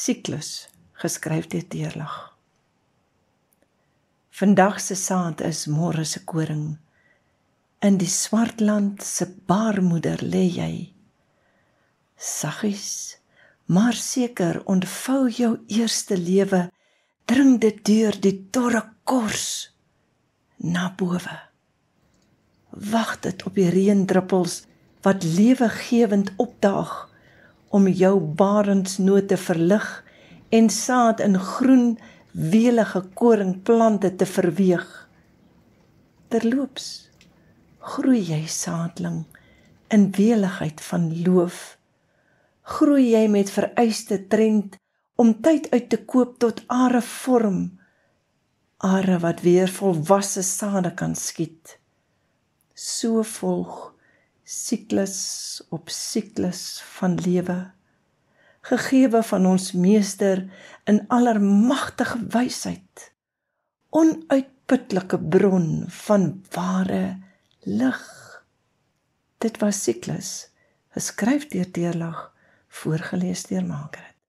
Siklus, geskryf deur Deurlag. Vandag se saad is môre se koring. In die swartland se baarmoeder lê jy. Saggies, maar seker ontvou jou eerste lewe, dring dit deur die dorre kors na bowe. Wag dit op die reendruppels wat lewegewend opdaag, om jou barensnood te verlig en saad in groen, welige koringplante te verweeg. Terloops, groei jy saadling in weligheid van loof. Groei jy met vereiste trend om tyd uit te koop tot are vorm, are wat weer volwasse sade kan skiet. So volg siklus op siklus van lewe, gegewe van ons meester in allermagtige wysheid, onuitputlike bron van ware lig. Dit was Siklus, geskryf deur Deurlag, voorgeles deur Margaret.